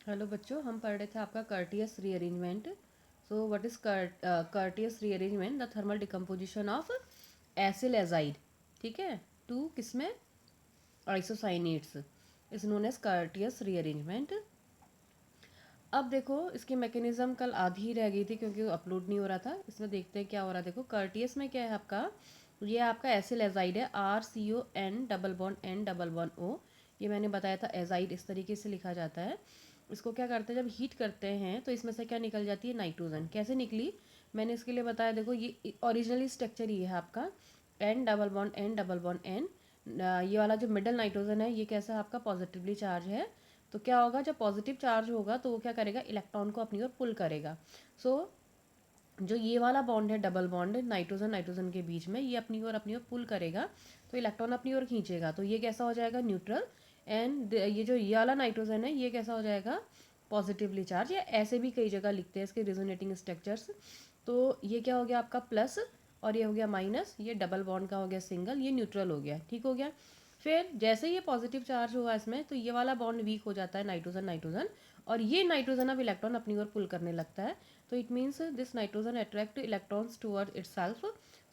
Hello बच्चों, हम पढ़ रहे थे आपका Curtius rearrangement. So what is Curtius rearrangement? The thermal decomposition of acyl azide, ठीक है, टू किसमें isocyanates is known as Curtius rearrangement. अब देखो इसकी मैकेनिज्म कल आधी ही रह गई थी क्योंकि वो अपलोड नहीं हो रहा था। इसमें देखते हैं क्या हो रहा है। देखो कर्टियस में क्या है आपका, ये आपका एसिल एजाइड है, RCON double bond N double bond O। ये मैंने बताया था, एजाइड इस तरीके से लिखा जाता है। इसको क्या करते हैं, जब हीट करते हैं तो इसमें से क्या निकल जाती है, नाइट्रोजन। कैसे निकली मैंने इसके लिए बताया। देखो ये ओरिजिनली स्ट्रक्चर ये है आपका, N double bond N double bond N। ये वाला जो मिडल नाइट्रोजन है ये कैसा आपका पॉजिटिवली चार्ज है। तो क्या होगा, जब पॉजिटिव चार्ज होगा तो वो क्या करेगा, इलेक्ट्रॉन को अपनी ओर पुल करेगा। सो जो ये वाला बॉन्ड है, डबल बॉन्ड नाइट्रोजन नाइट्रोजन के बीच में, ये अपनी ओर पुल करेगा तो इलेक्ट्रॉन अपनी ओर खींचेगा। तो ये कैसा हो जाएगा, न्यूट्रल। एंड ये जो ये वाला नाइट्रोजन है ये कैसा हो जाएगा, पॉजिटिवली चार्ज। या ऐसे भी कई जगह लिखते हैं इसके रिजोनेटिंग स्ट्रक्चर्स। तो ये क्या हो गया आपका प्लस, और ये हो गया माइनस। ये डबल बॉन्ड का हो गया सिंगल, ये न्यूट्रल हो गया, ठीक हो गया। फिर जैसे ये पॉजिटिव चार्ज हुआ इसमें तो ये वाला बॉन्ड वीक हो जाता है, नाइट्रोजन नाइट्रोजन, और ये नाइट्रोजन अब इलेक्ट्रॉन अपनी ओर पुल करने लगता है। तो it means this nitrogen attract electrons toward itself.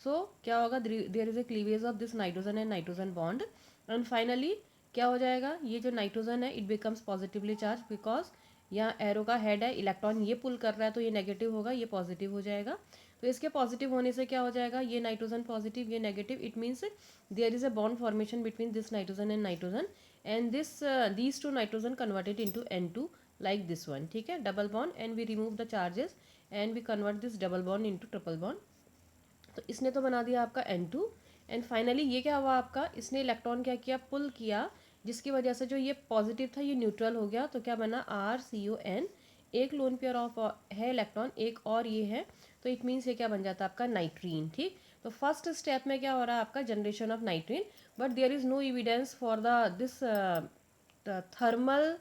So क्या होगा, there is a cleavage of this nitrogen and nitrogen bond. And finally क्या हो जाएगा, ये जो नाइट्रोजन है it becomes positively charge, because यहाँ एरो का हेड है, इलेक्ट्रॉन ये पुल कर रहा है तो ये नेगेटिव होगा, ये पॉजिटिव हो जाएगा। तो इसके पॉजिटिव होने से क्या हो जाएगा, ये नाइट्रोजन पॉजिटिव, ये negative. It means there is a bond formation between this nitrogen and nitrogen, and these two nitrogen converted into N2 like this one, ठीक है, double bond. And we remove the charges and we convert this double bond into triple bond. तो इसने तो बना दिया आपका N2। And finally ये क्या हुआ आपका, इसने इलेक्ट्रॉन क्या किया, पुल किया, जिसकी वजह से जो ये पॉजिटिव था ये न्यूट्रल हो गया। तो क्या बना, RCON। एक लोन पेयर ऑफ है इलेक्ट्रॉन, एक और ये है, तो इट मीन्स ये क्या बन जाता है आपका, नाइट्रीन, ठीक। तो फर्स्ट स्टेप में क्या हो रहा है आपका, generation of nitrene. But there is no evidence for the this thermal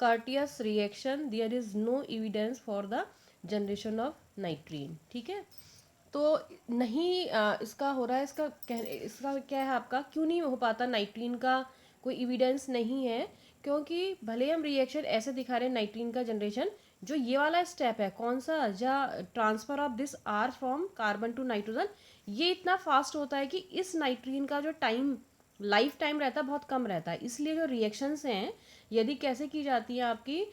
Curtius reaction. There is no evidence for the generation of nitrene, ठीक है। तो नहीं इसका हो रहा है, इसका क्या है आपका, क्यों नहीं हो पाता नाइट्रीन का, कोई एविडेंस नहीं है। क्योंकि भले हम रिएक्शन ऐसे दिखा रहे हैं नाइट्रीन का जनरेशन, जो ये वाला स्टेप है कौन सा, जहाँ transfer of this R from carbon to nitrogen, ये इतना फास्ट होता है कि इस नाइट्रीन का जो टाइम, लाइफ टाइम रहता है बहुत कम रहता है। इसलिए जो रिएक्शंस हैं, यदि कैसे की जाती है आपकी,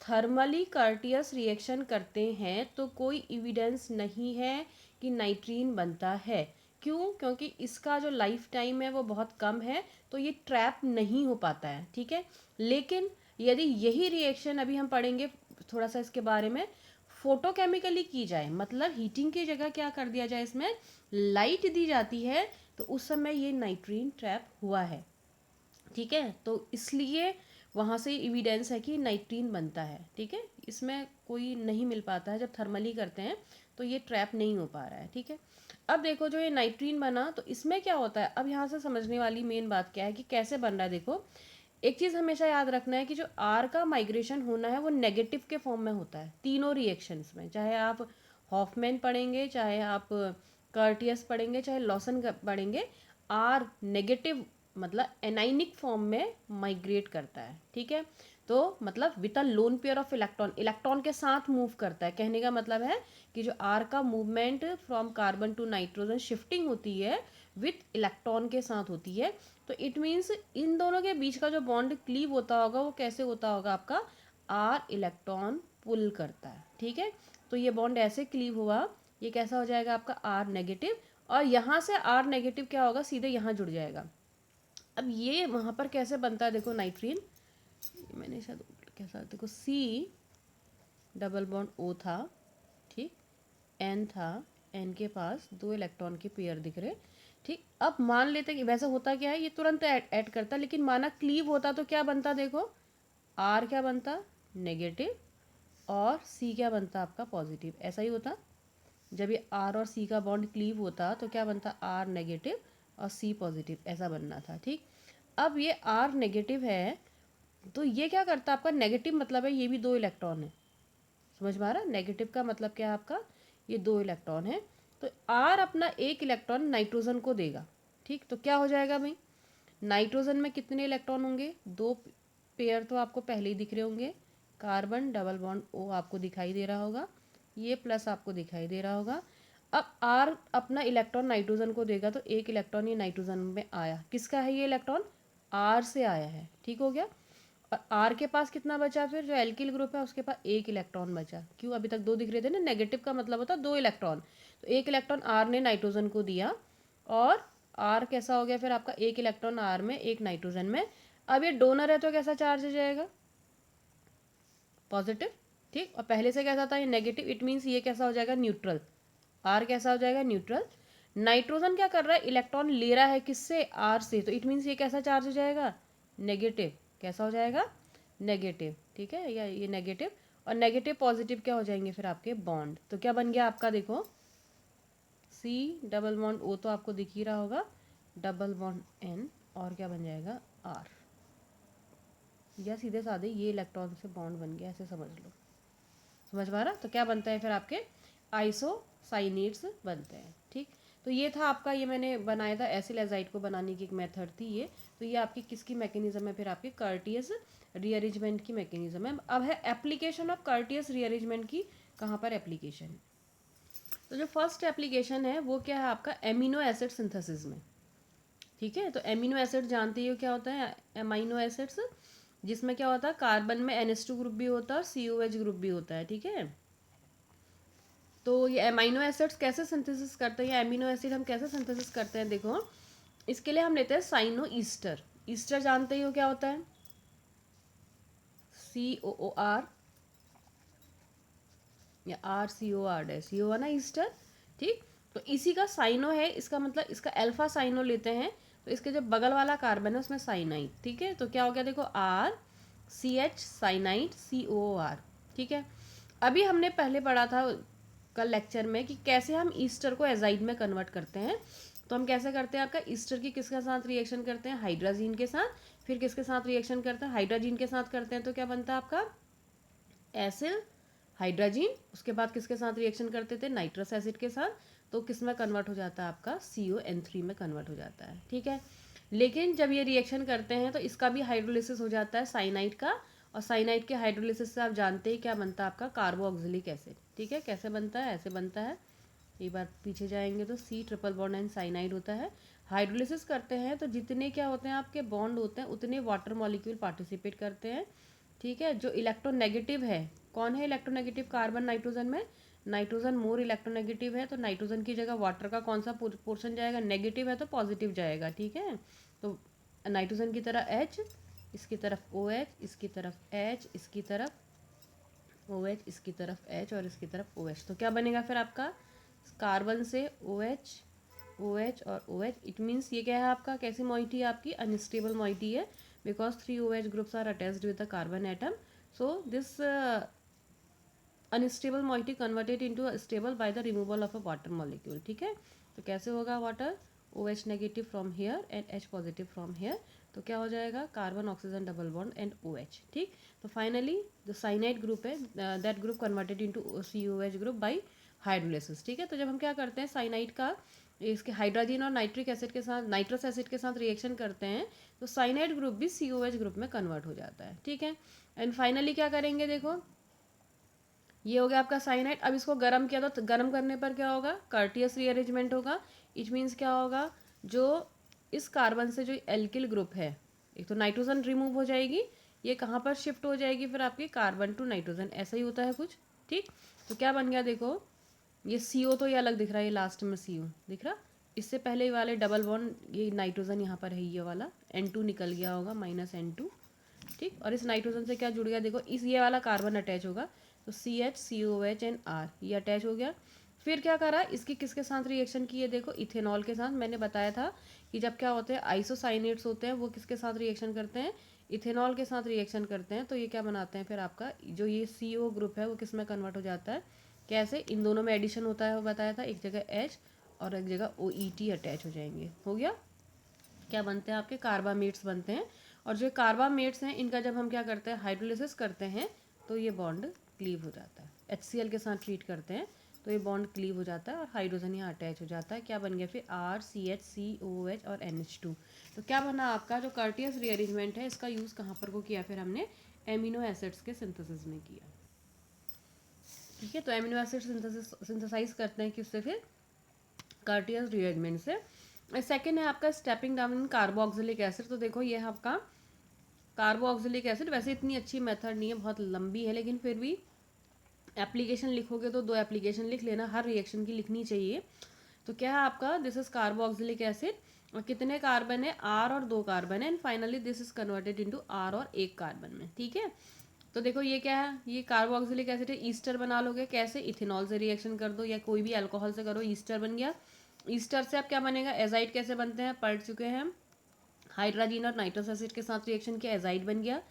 थर्मली कर्टियस रिएक्शन करते हैं तो कोई एविडेंस नहीं है कि नाइट्रीन बनता है। क्यों, क्योंकि इसका जो लाइफ टाइम है वो बहुत कम है, तो ये ट्रैप नहीं हो पाता है, ठीक है। लेकिन यदि यही रिएक्शन अभी हम पढ़ेंगे थोड़ा सा इसके बारे में, फोटोकेमिकली की जाए, मतलब हीटिंग की जगह क्या कर दिया जाए, इसमें लाइट दी जाती है, तो उस समय ये नाइट्रीन ट्रैप हुआ है, ठीक है। तो इसलिए वहाँ से एविडेंस है कि नाइट्रीन बनता है, ठीक है। इसमें कोई नहीं मिल पाता है, जब थर्मली करते हैं तो ये ट्रैप नहीं हो पा रहा है, ठीक है। अब देखो जो ये नाइट्रीन बना तो इसमें क्या होता है, अब यहाँ से समझने वाली मेन बात क्या है कि कैसे बन रहा है। देखो एक चीज़ हमेशा याद रखना है कि जो आर का माइग्रेशन होना है वो नेगेटिव के फॉर्म में होता है तीनों रिएक्शंस में, चाहे आप हॉफमैन पढ़ेंगे, चाहे आप कर्टियस पढ़ेंगे, चाहे लॉसन पढ़ेंगे। आर नेगेटिव मतलब एनाइनिक फॉर्म में माइग्रेट करता है, ठीक है। तो मतलब with a lone pair of electron, electron के साथ मूव करता है। कहने का मतलब है कि जो आर का movement from carbon to nitrogen shifting होती है विथ इलेक्ट्रॉन के साथ होती है। तो इट मीन्स इन दोनों के बीच का जो बॉन्ड क्लीव होता होगा वो कैसे होता होगा आपका, आर इलेक्ट्रॉन पुल करता है, ठीक है। तो ये बॉन्ड ऐसे क्लीव हुआ, ये कैसा हो जाएगा आपका आर नेगेटिव, और यहाँ से आर नेगेटिव क्या होगा, सीधे यहाँ जुड़ जाएगा। अब ये वहाँ पर कैसे बनता है, देखो नाइट्रीन, मैंने शायद कैसा, देखो C डबल बॉन्ड O था, ठीक, N था, N के पास दो इलेक्ट्रॉन के पेयर दिख रहे, ठीक। अब मान लेते हैं कि वैसे होता क्या है, ये तुरंत ऐड करता, लेकिन माना क्लीव होता तो क्या बनता, देखो R क्या बनता, नेगेटिव, और C क्या बनता आपका पॉजिटिव, ऐसा ही होता। जब ये R और C का बॉन्ड क्लीव होता तो क्या बनता, R नेगेटिव और C पॉजिटिव, ऐसा बनना था, ठीक। अब ये R नेगेटिव है तो ये क्या करता है आपका, नेगेटिव मतलब है ये भी दो इलेक्ट्रॉन है, समझ में आ रहा है। नेगेटिव का मतलब क्या है आपका, ये दो इलेक्ट्रॉन है, तो R अपना एक इलेक्ट्रॉन नाइट्रोजन को देगा, ठीक। तो क्या हो जाएगा भाई, नाइट्रोजन में कितने इलेक्ट्रॉन होंगे, दो पेयर तो आपको पहले ही दिख रहे होंगे, कार्बन डबल बॉन्ड O आपको दिखाई दे रहा होगा, ये प्लस आपको दिखाई दे रहा होगा। अब R अपना इलेक्ट्रॉन नाइट्रोजन को देगा तो एक इलेक्ट्रॉन ये नाइट्रोजन में आया, किसका है ये इलेक्ट्रॉन, R से आया है, ठीक हो गया। और R के पास कितना बचा, फिर जो एल्किल ग्रुप है उसके पास एक इलेक्ट्रॉन बचा, क्यों, अभी तक दो दिख रहे थे ना, नेगेटिव का मतलब होता है दो इलेक्ट्रॉन, तो एक इलेक्ट्रॉन R ने नाइट्रोजन को दिया और R कैसा हो गया फिर आपका, एक इलेक्ट्रॉन R में एक नाइट्रोजन में। अब ये डोनर है तो कैसा चार्ज हो जाएगा, पॉजिटिव, ठीक। और पहले से कैसा था ये नेगेटिव, इट मीन्स ये कैसा हो जाएगा, न्यूट्रल, आर कैसा हो जाएगा, न्यूट्रल। नाइट्रोजन क्या कर रहा है, इलेक्ट्रॉन ले रहा है किससे, आर से, तो इट मीन्स ये कैसा चार्ज हो जाएगा, नेगेटिव, कैसा हो जाएगा, नेगेटिव, ठीक है, या ये नेगेटिव, और नेगेटिव पॉजिटिव क्या हो जाएंगे फिर आपके बॉन्ड, तो क्या बन गया आपका, देखो सी डबल बॉन्ड ओ तो आपको दिख ही रहा होगा, डबल बॉन्ड एन, और क्या बन जाएगा आर, या सीधे साधे ये इलेक्ट्रॉन से बॉन्ड बन गया, ऐसे समझ लो, समझ पा रहा, तो क्या बनता है फिर आपके आइसोसाइनेट्स बनते हैं, ठीक। तो ये था आपका, ये मैंने बनाया था एसिल एजाइड को बनाने की एक मेथड थी ये, तो ये आपकी किसकी मैकेनिज्म है, फिर आपके कर्टियस रीअरेंजमेंट की मैकेनिज्म है। अब है एप्लीकेशन ऑफ कर्टियस रीअरेंजमेंट की, कहाँ पर एप्लीकेशन, तो जो फर्स्ट एप्लीकेशन है वो क्या है आपका, एमिनो एसिड सिंथेसिस में, ठीक है। तो एमिनो एसिड जानते ही हो क्या होता है, अमाइनो एसिड्स, जिसमें क्या होता है, कार्बन में NH2 ग्रुप भी होता है और COH ग्रुप भी होता है, ठीक है। तो ये अमीनो एसिड्स कैसे सिंथेसिस करते हैं, या एमिनो एसिड हम कैसे सिंथेसिस करते हैं, देखो इसके लिए हम लेते हैं साइनो ईस्टर, ईस्टर जानते ही हो क्या होता है, COOR या RCOR डैश, ये हुआ ना ईस्टर, ठीक। तो इसी का साइनो है, इसका मतलब इसका अल्फा साइनो लेते हैं, तो इसके जो बगल वाला कार्बन है उसमें साइनाइड, ठीक है। तो क्या हो गया, देखो RCH साइनाइड COOR, ठीक है। अभी हमने पहले पढ़ा था कल लेक्चर में कि कैसे हम ईस्टर को एजाइड में कन्वर्ट करते हैं, तो हम कैसे करते हैं, आपका ईस्टर की किसके साथ रिएक्शन करते हैं, हाइड्राजीन के साथ, फिर किसके साथ रिएक्शन करते हैं, हाइड्राजीन के साथ करते हैं, तो क्या बनता है आपका एसिल हाइड्राजीन, उसके बाद किसके साथ रिएक्शन करते थे, नाइट्रस एसिड के साथ, तो किस में कन्वर्ट हो जाता है आपका, CON3 में कन्वर्ट हो जाता है, ठीक है। लेकिन जब ये रिएक्शन करते हैं तो इसका भी हाइड्रोलिसिस हो जाता है साइनाइड का, और साइनाइड के हाइड्रोलिसिस से आप जानते हैं क्या बनता है आपका, कार्बोऑक्सिलिक एसिड, ठीक है। कैसे बनता है, ऐसे बनता है, एक बार पीछे जाएंगे तो C triple bond and cyanide होता है। हाइड्रोलिसिस करते हैं तो जितने क्या होते हैं आपके बॉन्ड होते हैं उतने वाटर मॉलिक्यूल पार्टिसिपेट करते हैं, ठीक है। जो इलेक्ट्रोनेगेटिव है, कौन है इलेक्ट्रोनेगेटिव, कार्बन नाइट्रोजन में, नाइट्रोजन मोर इलेक्ट्रोनेगेटिव है, तो नाइट्रोजन की जगह वाटर का कौन सा पोर्शन जाएगा, नेगेटिव है तो पॉजिटिव जाएगा, ठीक है। तो नाइट्रोजन की तरह H, इसकी तरफ OH, इसकी तरफ H, इसकी तरफ OH, इसकी तरफ H और इसकी तरफ OH, तो क्या बनेगा फिर आपका, कार्बन से OH, OH और OH, इट मीन्स ये क्या है आपका, कैसी मॉइटी है आपकी, अनस्टेबल मॉइटी है, because 3 OH groups are attached with the carbon atom, so this unstable moiety converted into a stable by the removal of a water molecule, ठीक है। तो कैसे होगा, water OH negative from here and H positive from here, तो क्या हो जाएगा, carbon oxygen double bond and OH, ठीक। तो फाइनली जो साइनाइड ग्रुप है that group converted into COH group by hydrolysis, ठीक है। तो जब हम क्या करते हैं, साइनाइड का इसके हाइड्रोजन और नाइट्रिक एसिड के साथ, नाइट्रस एसिड के साथ रिएक्शन करते हैं तो साइनाइड ग्रुप भी COH ग्रुप में कन्वर्ट हो जाता है, ठीक है। एंड फाइनली क्या करेंगे, देखो ये हो गया आपका साइनाइड। अब इसको गर्म किया तो गर्म करने पर क्या होगा, कर्टियस रीअरेंजमेंट होगा, इट मीन्स क्या होगा, जो इस कार्बन से जो एल्किल ग्रुप है, एक तो नाइट्रोजन रिमूव हो जाएगी, ये कहाँ पर शिफ्ट हो जाएगी फिर आपकी, कार्बन टू नाइट्रोजन, ऐसा ही होता है कुछ, ठीक। तो क्या बन गया, देखो ये CO तो ये अलग दिख रहा है, ये लास्ट में CO दिख रहा, इससे पहले वाले डबल बॉन्ड ये नाइट्रोजन यहाँ पर है, ये वाला N2 निकल गया होगा, -N2, ठीक। और इस नाइट्रोजन से क्या जुड़ गया, देखो इस ये वाला कार्बन अटैच होगा, तो CH COH एंड R ये अटैच हो गया। फिर क्या करा, इसकी किसके साथ रिएक्शन की है, देखो इथेनॉल के साथ, मैंने बताया था कि जब क्या होते हैं आइसोसाइनेट्स होते हैं वो किसके साथ रिएक्शन करते हैं, इथेनॉल के साथ रिएक्शन करते हैं, तो ये क्या बनाते हैं फिर आपका, जो ये CO ग्रुप है वो किस में कन्वर्ट हो जाता है, कैसे, इन दोनों में एडिशन होता है वो बताया था, एक जगह H और एक जगह OET अटैच हो जाएंगे, हो गया, क्या बनते हैं आपके कार्बामेट्स बनते हैं। और जो कार्बामेट्स हैं इनका जब हम क्या करते हैं, हाइड्रोलिसिस करते हैं तो ये बॉन्ड क्लीव हो जाता है, HCl के साथ ट्रीट करते हैं तो ये बॉन्ड क्लीव हो जाता है और हाइड्रोजन यहाँ अटैच हो जाता है। क्या बन गया फिर RCH, COOH और NH2। तो क्या बना आपका जो कर्टियस रीअरेंजमेंट है, इसका यूज़ कहाँ पर को किया फिर हमने एमिनो एसिड्स के सिंथेसिस में किया। ठीक है, तो एमिनो एसिड सिंथेसाइज करते हैं किससे फिर कर्टियस रीअरेंजमेंट से। सेकेंड है आपका stepping down in carboxylic acid. तो देखो ये है आपका कार्बोक्सिलिक एसिड। वैसे इतनी अच्छी मेथड नहीं है, बहुत लंबी है, लेकिन फिर भी एप्लीकेशन लिखोगे तो 2 एप्लीकेशन लिख लेना, हर रिएक्शन की लिखनी चाहिए। तो क्या है आपका दिस इज कार्बोक्सिलिक एसिड और कितने कार्बन है R और 2 कार्बन है and finally this is converted into R और 1 कार्बन में। ठीक है, तो देखो ये क्या है, ये कार्बोक्सिलिक एसिड है। ईस्टर बना लोगे कैसे, इथेनॉल से रिएक्शन कर दो या कोई भी अल्कोहल से करो, ईस्टर बन गया। ईस्टर से अब क्या बनेगा, एजाइड कैसे बनते हैं पढ़ चुके हैं हम। हाइड्रोजन और नाइट्रस एसिड के साथ रिएक्शन किया, एजाइड बन गया।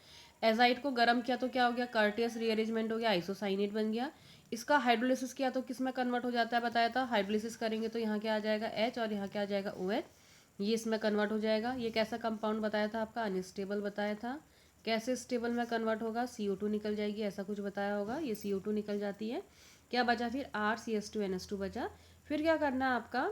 एजाइड को गर्म किया तो क्या हो गया, कर्टियस रीअरेंजमेंट हो गया, आइसोसाइनेट बन गया। इसका हाइड्रोलिसिस किया तो किस में कन्वर्ट हो जाता है बताया था, हाइड्रोलिसिस करेंगे तो यहाँ क्या आ जाएगा H और यहाँ क्या आ जाएगा OH, ये इसमें कन्वर्ट हो जाएगा। ये कैसा कंपाउंड बताया था आपका, अनस्टेबल बताया था। कैसे स्टेबल में कन्वर्ट होगा, CO2 निकल जाएगी, ऐसा कुछ बताया होगा, ये CO2 निकल जाती है। क्या बचा फिर RCH2NH2 बचा। फिर क्या करना है आपका,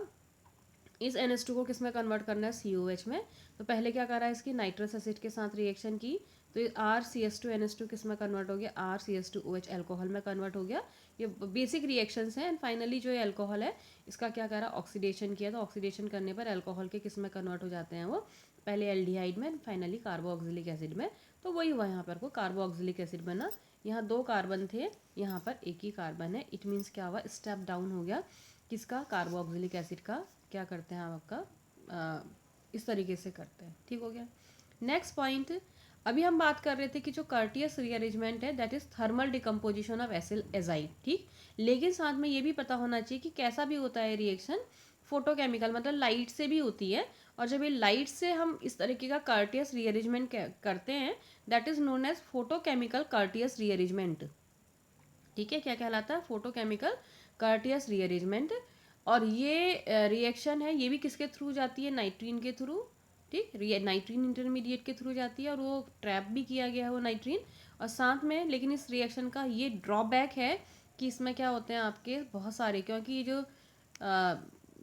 इस NH2 को किस में कन्वर्ट करना है, COH में। तो पहले क्या करा है, इसकी नाइट्रस एसिड के साथ रिएक्शन की, तो RCH2NH2 किस में कन्वर्ट हो गया, RCH2OH अल्कोहल में कन्वर्ट हो गया। ये बेसिक रिएक्शंस हैं एंड फाइनली जो ये अल्कोहल है इसका क्या करा, ऑक्सीडेशन किया। तो ऑक्सीडेशन करने पर अल्कोहल के किस में कन्वर्ट हो जाते हैं वो, पहले एल्डिहाइड में फाइनली कार्बोक्सिलिक एसिड में। तो वही हुआ यहाँ पर को कार्बोक्सिलिक एसिड बना। यहाँ 2 कार्बन थे, यहाँ पर 1 ही कार्बन है। इट मीन्स क्या हुआ, स्टेप डाउन हो गया किसका, कार्बोक्सिलिक एसिड का। क्या करते हैं आप आपका इस तरीके से करते हैं। ठीक हो गया। नेक्स्ट पॉइंट, अभी हम बात कर रहे थे कि जो कर्टियस रीअरेंजमेंट है that is thermal decomposition of acyl azide. ठीक, लेकिन साथ में ये भी पता होना चाहिए कि कैसा भी होता है रिएक्शन, फोटोकेमिकल मतलब लाइट से भी होती है। और जब ये लाइट से हम इस तरीके का कर्टियस रीअरेंजमेंट करते हैं that is known as photochemical Curtius rearrangement. ठीक है, क्या कहलाता है, फोटोकेमिकल कर्टियस रीअरेंजमेंट। और ये रिएक्शन है, ये भी किसके थ्रू जाती है, नाइट्रीन के थ्रू। ठीक, नाइट्रीन इंटरमीडिएट के थ्रू जाती है और वो ट्रैप भी किया गया है वो नाइट्रीन। और साथ में लेकिन इस रिएक्शन का ये ड्रॉबैक है कि इसमें क्या होते हैं आपके बहुत सारे, क्योंकि ये जो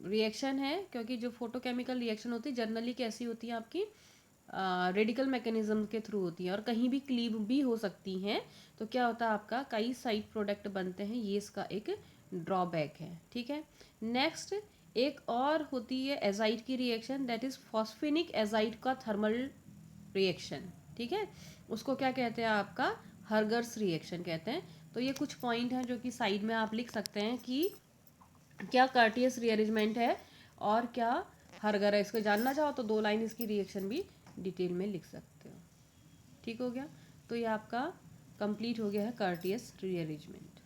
रिएक्शन है, क्योंकि जो फोटोकेमिकल रिएक्शन होती है जनरली कैसी होती है आपकी, रेडिकल मैकेनिज्म के थ्रू होती है और कहीं भी क्लीव भी हो सकती हैं। तो क्या होता है आपका कई साइड प्रोडक्ट बनते हैं, ये इसका एक ड्रॉबैक है। ठीक है, नेक्स्ट एक और होती है एजाइड की रिएक्शन दैट इज फॉस्फेनिक एजाइड का थर्मल रिएक्शन। ठीक है, उसको क्या कहते हैं आपका, हर्गर्स रिएक्शन कहते हैं। तो ये कुछ पॉइंट हैं जो कि साइड में आप लिख सकते हैं कि क्या कर्टियस रीअरेंजमेंट है और क्या हर्गर है। इसको जानना चाहो तो 2 लाइन इसकी रिएक्शन भी डिटेल में लिख सकते हो। ठीक हो गया, तो ये आपका कंप्लीट हो गया है कर्टियस रीअरेंजमेंट।